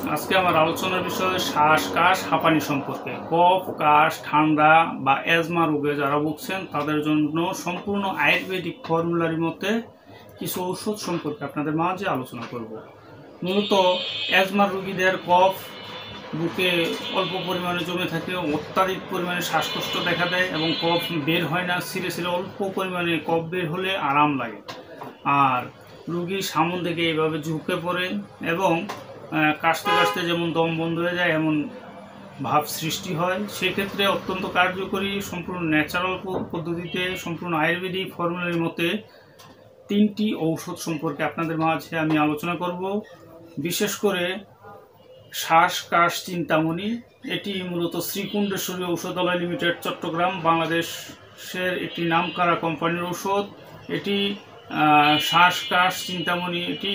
আজকে আমার আলোচনার বিষয় শ্বাস কাশ হাঁপানি সম্পর্কে। কফ কাশ ঠান্ডা বা অ্যাজমা রোগে যারা ভুগছেন তাদের জন্য সম্পূর্ণ আয়ুর্বেদিক ফর্মুলারি মতে কিছু ঔষধ সম্পর্কে আপনাদের মাঝে আলোচনা করব। মূলত অ্যাজমা রোগীদের কফ বুকে অল্প পরিমাণে জমে থাকে, অত্যাধিক পরিমাণে শ্বাসকষ্ট দেখা দেয় এবং কফ বের হয় না। সিরে সিরে অল্প পরিমাণে কফ বের হলে আরাম লাগে, আর রুগীর সামন থেকে এভাবে ঝুঁকে পড়ে এবং কাশতে কাশতে যেমন দম বন্ধ হয়ে যায় এমন ভাব সৃষ্টি হয়। সেক্ষেত্রে অত্যন্ত কার্যকরী সম্পূর্ণ ন্যাচারাল পদ্ধতিতে সম্পূর্ণ আয়ুর্বেদিক ফর্মুলার মতে 3টি ঔষধ সম্পর্কে আপনাদের মাঝে আমি আলোচনা করব। বিশেষ করে শ্বাস কাশ চিন্তামণি, এটি মূলত শ্রীকুণ্ডেশ্বরী ঔষধালয় লিমিটেড চট্টগ্রাম বাংলাদেশের একটি নামকরা কোম্পানির ঔষধ। এটি শ্বাস কাশ চিন্তামণি এটি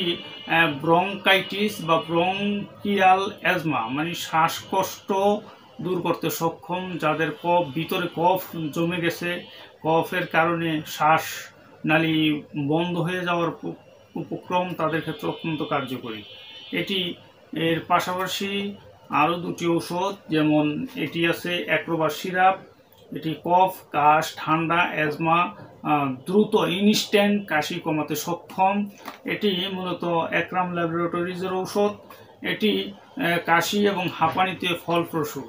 ব্রঙ্কাইটিস বা ব্রঙ্কিয়াল অ্যাজমা মানে শ্বাসকষ্ট দূর করতে সক্ষম। যাদের কফ ভিতরে কফ জমে গেছে, কফের কারণে শ্বাস নালী বন্ধ হয়ে যাওয়ার উপক্রম, তাদের ক্ষেত্রে অত্যন্ত কার্যকরী এটি। এর পাশাপাশি আরও 2টি ঔষধ, যেমন এটি আছে অ্যাক্রোবা সিরাপ। এটি কফ কাশ ঠান্ডা অ্যাজমা দ্রুত ইনস্ট্যান্ট কাশি কমাতে সক্ষম। এটি মূলত একরাম ল্যাবরেটরিজের ঔষধ। এটি কাশি এবং হাঁপানিতে ফলপ্রসূ,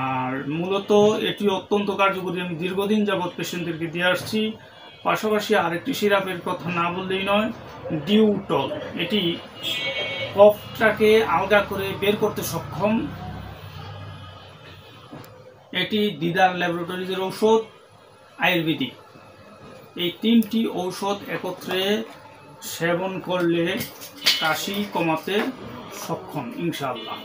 আর মূলত এটি অত্যন্ত কার্যকরী। আমি দীর্ঘদিন যাবৎ পেশেন্টদেরকে দিয়ে আসছি। পাশাপাশি আরেকটি সিরাপের কথা না বললেই নয়, ডিউটল। এটি কফটাকে আলগা করে বের করতে সক্ষম। এটি দিদার ল্যাবরেটরিজের ঔষধ, আয়ুর্বেদিক। এই 3টি ঔষধ একত্রে সেবন করলে কাশি কমাতে সক্ষম ইনশাআল্লাহ।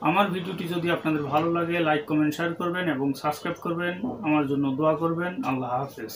আমার ভিডিওটি যদি আপনাদের ভালো লাগে লাইক কমেন্ট শেয়ার করবেন এবং সাবস্ক্রাইব করবেন। আমার জন্য দোয়া করবেন। আল্লাহ হাফেজ।